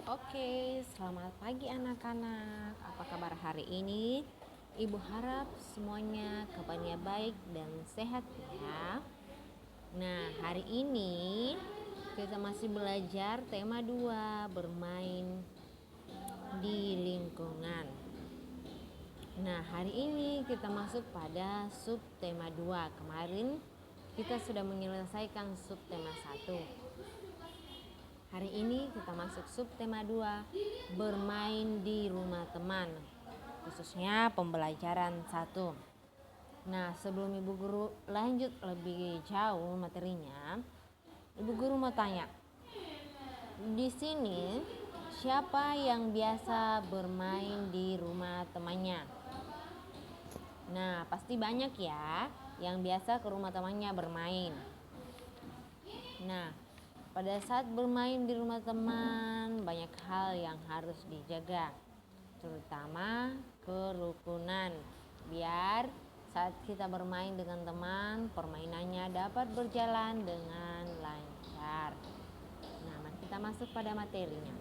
Oke, selamat pagi anak-anak. Apa kabar hari ini? Ibu harap semuanya kabarnya baik dan sehat ya. Nah, hari ini kita masih belajar tema 2, bermain di lingkungan. Nah, hari ini kita masuk pada subtema 2. Kemarin kita sudah menyelesaikan subtema 1. Hari ini kita masuk subtema 2, bermain di rumah teman, khususnya pembelajaran 1. Nah, sebelum Ibu Guru lanjut lebih jauh materinya, Ibu Guru mau tanya, di sini siapa yang biasa bermain di rumah temannya? Nah, pasti banyak ya yang biasa ke rumah temannya bermain. Nah, pada saat bermain di rumah teman, banyak hal yang harus dijaga, terutama kerukunan. Biar saat kita bermain dengan teman, permainannya dapat berjalan dengan lancar. Nah, mari kita masuk pada materinya.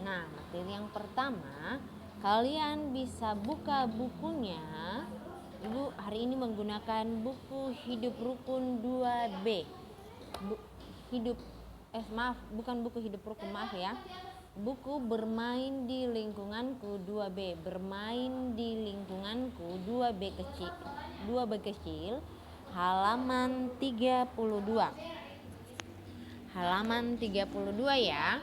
Nah, materi yang pertama, kalian bisa buka bukunya. Ibu hari ini menggunakan buku Hidup Rukun 2B. Bukan buku Hidup Rukun, maaf ya. Buku Bermain di Lingkunganku 2B. Bermain di Lingkunganku 2B kecil, halaman 32. Halaman 32 ya.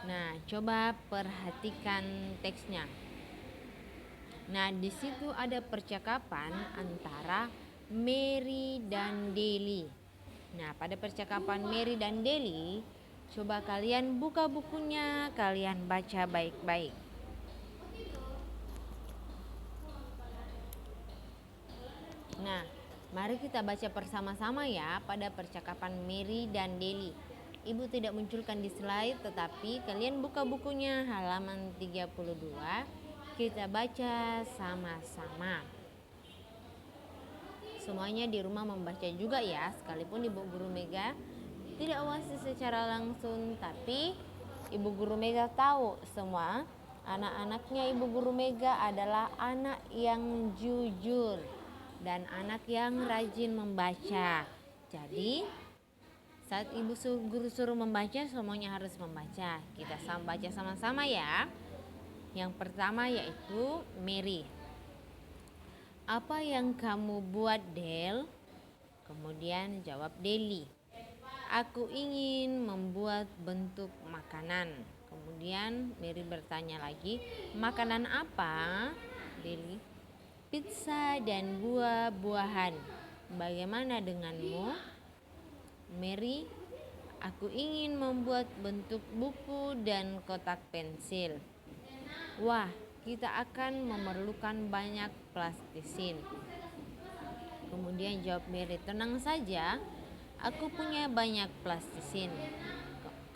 Nah, coba perhatikan teksnya. Nah, di situ ada percakapan antara Mary dan Deli. Nah, pada percakapan Mary dan Deli, coba kalian buka bukunya, kalian baca baik-baik. Nah, mari kita baca bersama-sama ya pada percakapan Mary dan Deli. Ibu tidak munculkan di slide, tetapi kalian buka bukunya halaman 32. Kita baca sama-sama. Semuanya di rumah membaca juga ya, sekalipun Ibu Guru Mega tidak wasi secara langsung, tapi Ibu Guru Mega tahu semua anak-anaknya Ibu Guru Mega adalah anak yang jujur dan anak yang rajin membaca. Jadi saat Ibu Guru suruh membaca, semuanya harus membaca. Kita baca sama-sama ya. Yang pertama yaitu Mary. Apa yang kamu buat, Del? Kemudian jawab Deli. Aku ingin membuat bentuk makanan. Kemudian Mary bertanya lagi, makanan apa, Deli? Pizza dan buah-buahan. Bagaimana denganmu, Mary? Aku ingin membuat bentuk buku dan kotak pensil. Wah, kita akan memerlukan banyak plastisin. Kemudian jawab Mary, tenang saja, aku punya banyak plastisin.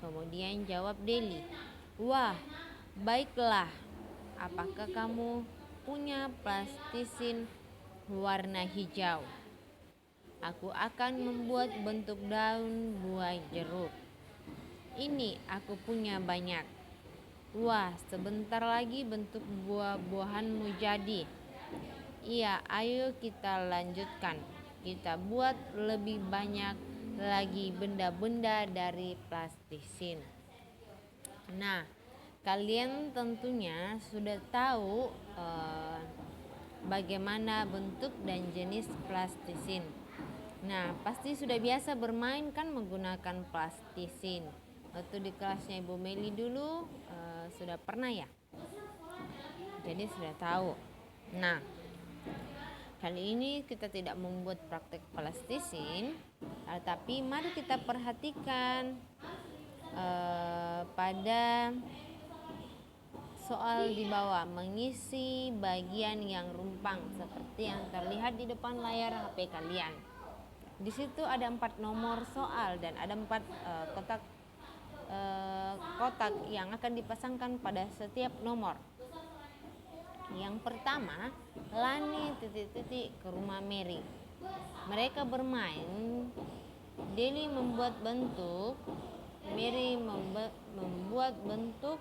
Kemudian jawab Deli, wah, baiklah, apakah kamu punya plastisin warna hijau? Aku akan membuat bentuk daun buah jeruk. Ini aku punya banyak. Wah, sebentar lagi bentuk buah-buahanmu jadi. Iya, ayo kita lanjutkan. Kita buat lebih banyak lagi benda-benda dari plastisin. Nah, kalian tentunya sudah tahu bagaimana bentuk dan jenis plastisin. Nah, pasti sudah biasa bermain kan menggunakan plastisin. Waktu di kelasnya Ibu Meli dulu sudah pernah ya, jadi sudah tahu. Nah, kali ini kita tidak membuat praktek plastisin, tapi mari kita perhatikan pada soal di bawah, mengisi bagian yang rumpang seperti yang terlihat di depan layar HP kalian. Di situ ada 4 nomor soal dan ada 4 kotak yang akan dipasangkan pada setiap nomor. Yang pertama, Lani ke rumah Mary. Mereka bermain. Deli membuat bentuk, Mary membuat bentuk.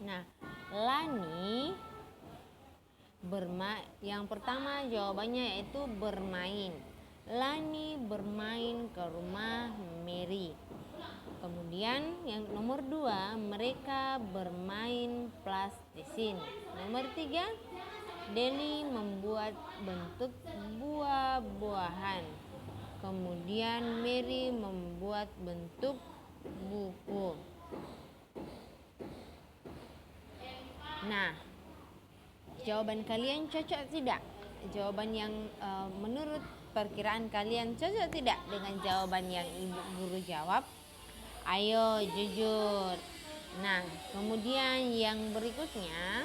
Nah, Lani bermain. Yang pertama jawabannya yaitu bermain. Lani bermain ke rumah Mary. Kemudian yang nomor 2, mereka bermain plastisin. Nomor 3, Deli membuat bentuk buah-buahan. Kemudian Mary membuat bentuk buku. Nah, jawaban kalian cocok tidak? Jawaban yang menurut perkiraan kalian cocok tidak dengan jawaban yang ibu guru jawab? Ayo jujur. Nah, kemudian yang berikutnya.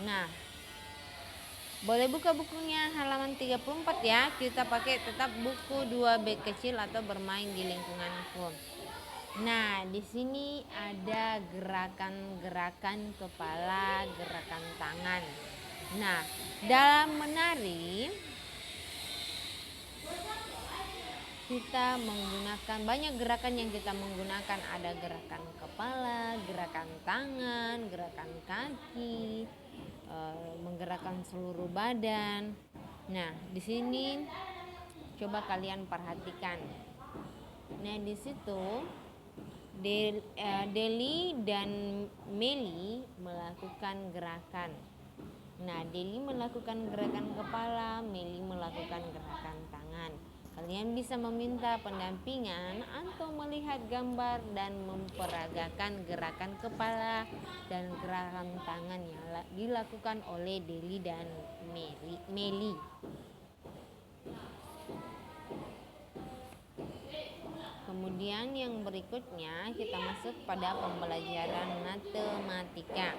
Nah, boleh buka bukunya halaman 34 ya. Kita pakai tetap buku 2B kecil atau bermain di lingkunganku. Nah, di sini ada gerakan-gerakan kepala, gerakan tangan. Nah, dalam menari kita menggunakan banyak gerakan yang kita menggunakan. Ada gerakan kepala, gerakan tangan, gerakan kaki, menggerakkan seluruh badan. Nah, di sini coba kalian perhatikan. Nah, di situ Deli dan Meli melakukan gerakan. Nah, Deli melakukan gerakan kepala, Meli melakukan gerakan tangan. Kalian bisa meminta pendampingan atau melihat gambar dan memperagakan gerakan kepala dan gerakan tangan yang dilakukan oleh Deli dan Meli. Kemudian yang berikutnya kita masuk pada pembelajaran matematika.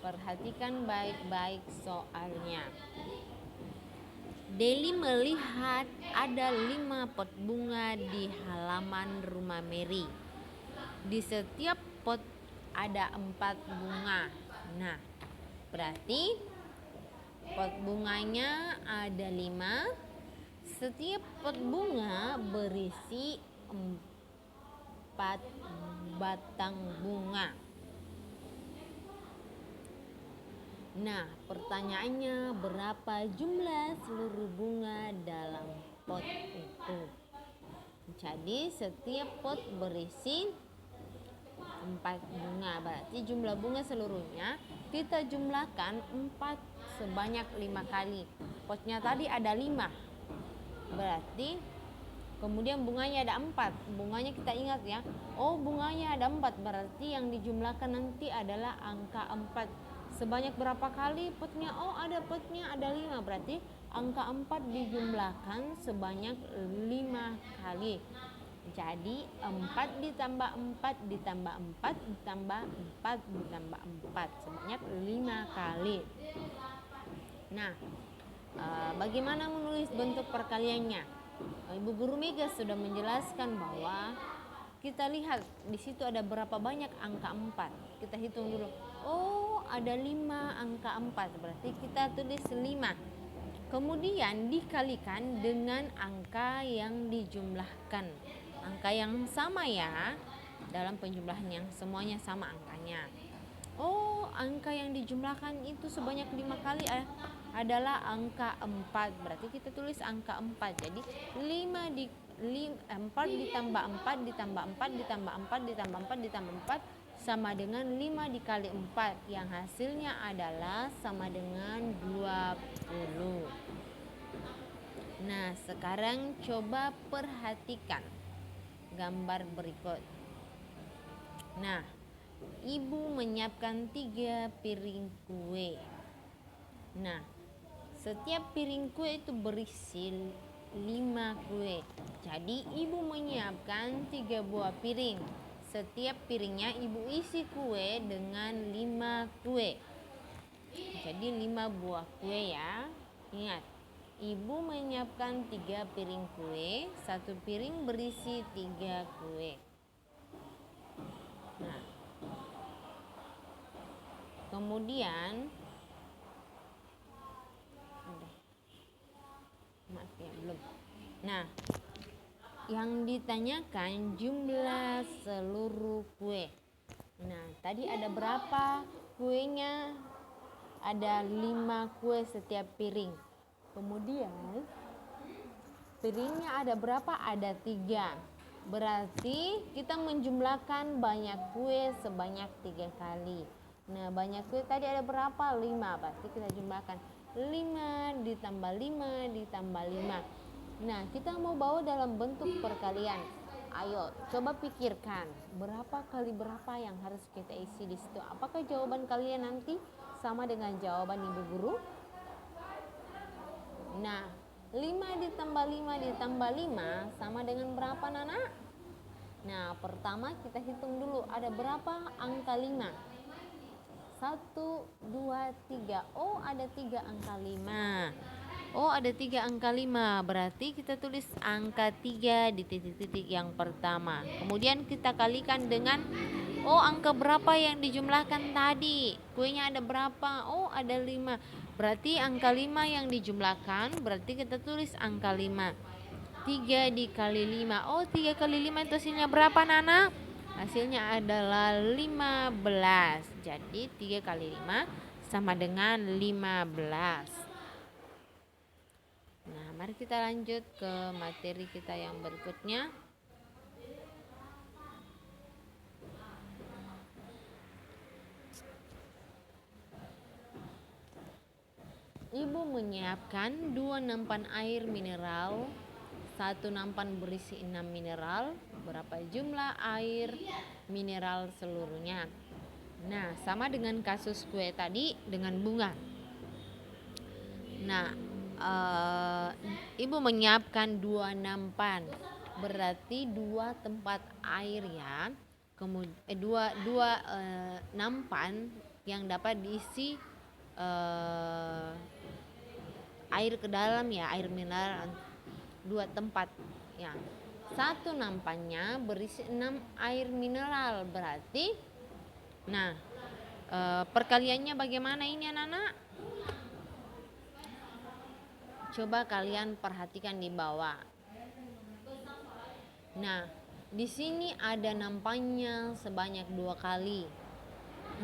Perhatikan baik-baik soalnya. Deli melihat ada 5 pot bunga di halaman rumah Mary. Di setiap pot ada 4 bunga. Nah, berarti pot bunganya ada 5. Setiap pot bunga berisi 4 batang bunga. Nah, pertanyaannya berapa jumlah seluruh bunga dalam pot itu? Jadi setiap pot berisi 4 bunga. Berarti jumlah bunga seluruhnya kita jumlahkan 4 sebanyak 5 kali. Potnya tadi ada 5. Berarti kemudian bunganya ada 4. Bunganya kita ingat ya. Oh, bunganya ada 4. Berarti yang dijumlahkan nanti adalah angka 4. Sebanyak berapa kali potnya? Oh, potnya ada 5. Berarti angka 4 dijumlahkan sebanyak 5 kali. Jadi 4 ditambah 4 ditambah 4 ditambah 4 ditambah 4 sebanyak 5 kali. Nah, bagaimana menulis bentuk perkaliannya? Ibu Guru Mega sudah menjelaskan bahwa kita lihat di situ ada berapa banyak angka 4. Kita hitung dulu. Oh, ada 5 angka 4. Berarti kita tulis 5. Kemudian dikalikan dengan angka yang dijumlahkan. Angka yang sama ya. Dalam penjumlahan yang semuanya sama angkanya. Oh, angka yang dijumlahkan itu sebanyak 5 kali adalah angka 4. Berarti kita tulis angka 4. Jadi 4 ditambah 4 ditambah 4 ditambah 4 ditambah 4 ditambah 4 sama dengan 5 dikali 4 yang hasilnya adalah sama dengan 20. Nah, sekarang coba perhatikan gambar berikut. Nah, ibu menyiapkan 3 piring kue. Nah, setiap piring kue itu berisi 5 kue. Jadi ibu menyiapkan 3 buah piring. Setiap piringnya ibu isi kue dengan 5 kue. Jadi 5 buah kue ya. Ingat, Ibu menyiapkan 3 piring kue, 1 piring berisi 3 kue. Nah, kemudian maaf ya, belum. Nah, yang ditanyakan jumlah seluruh kue. Nah, tadi ada berapa kuenya? Ada 5 kue setiap piring. Kemudian piringnya ada berapa? Ada 3. Berarti kita menjumlahkan banyak kue sebanyak 3 kali. Nah, banyak kue tadi ada berapa? 5. Berarti kita jumlahkan 5 ditambah 5 ditambah 5. Nah, kita mau bawa dalam bentuk perkalian. Ayo, coba pikirkan berapa kali berapa yang harus kita isi di situ. Apakah jawaban kalian nanti sama dengan jawaban ibu guru? Nah, 5 ditambah 5 ditambah 5 sama dengan berapa, Nana? Nah, pertama kita hitung dulu ada berapa angka 5. 1, 2, 3. Oh, ada 3 angka 5. Oh, ada 3 angka 5. Berarti kita tulis angka 3 di titik-titik yang pertama. Kemudian kita kalikan dengan angka berapa yang dijumlahkan tadi? Kuenya ada berapa? Oh, ada 5. Berarti angka 5 yang dijumlahkan, berarti kita tulis angka 5. 3 dikali 5. Oh, 3 kali 5 itu hasilnya berapa, Nana? Hasilnya adalah 15. Jadi 3 kali 5 sama dengan 15. Nah, mari kita lanjut ke materi kita yang berikutnya. Ibu menyiapkan 2 nampan air mineral, 1 nampan berisi 6 mineral. Berapa jumlah air mineral seluruhnya? Nah, sama dengan kasus kue tadi dengan bunga. Nah, ibu menyiapkan 2 nampan, berarti 2 tempat air ya. Kemudian 2 nampan yang dapat diisi air ke dalam ya, air mineral 2 tempat ya. 1 nampannya berisi 6 air mineral, berarti nah perkaliannya bagaimana ini anak-anak? Coba kalian perhatikan di bawah. Nah, di sini ada nampannya sebanyak 2 kali.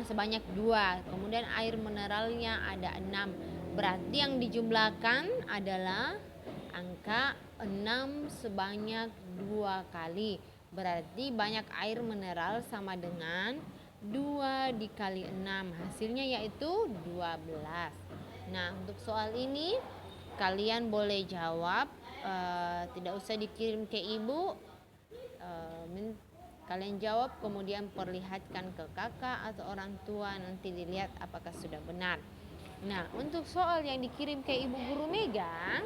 Sebanyak 2. Kemudian air mineralnya ada 6. Berarti yang dijumlahkan adalah angka 6 sebanyak 2 kali. Berarti banyak air mineral sama dengan 2 dikali 6. Hasilnya yaitu 12. Nah, untuk soal ini kalian boleh jawab, tidak usah dikirim ke ibu. Kalian jawab kemudian perlihatkan ke kakak atau orang tua, nanti dilihat apakah sudah benar. Nah, untuk soal yang dikirim ke Ibu Guru Mega,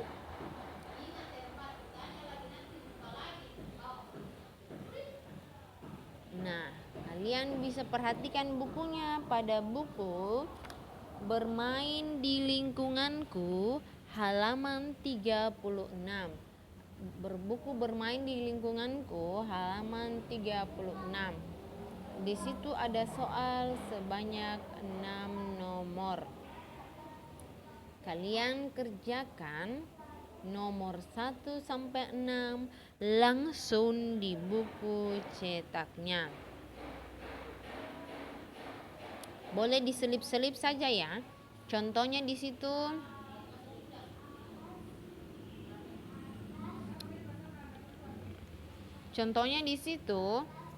nah kalian bisa perhatikan bukunya pada buku Bermain di Lingkunganku halaman 36. Berbuku Bermain di Lingkunganku halaman 36. Di situ ada soal sebanyak 6 nomor. Kalian kerjakan nomor 1 sampai 6 langsung di buku cetaknya. Boleh diselip-selip saja ya. Contohnya di situ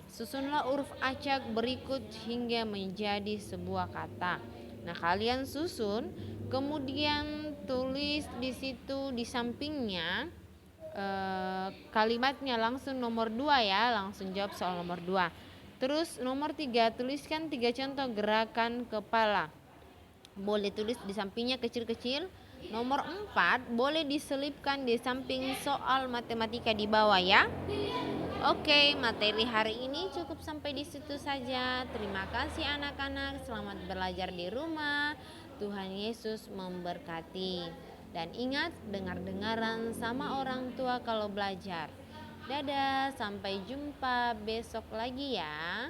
susunlah huruf acak berikut hingga menjadi sebuah kata. Nah, kalian susun, kemudian tulis di situ di sampingnya kalimatnya langsung nomor 2 ya, langsung jawab soal nomor 2. Terus nomor 3 tuliskan 3 contoh gerakan kepala. Boleh tulis di sampingnya kecil-kecil. Nomor 4 boleh diselipkan di samping soal matematika di bawah ya. Oke, materi hari ini cukup sampai di situ saja. Terima kasih anak-anak, selamat belajar di rumah. Tuhan Yesus memberkati. Dan ingat, dengar-dengaran sama orang tua kalau belajar. Dadah, sampai jumpa besok lagi ya.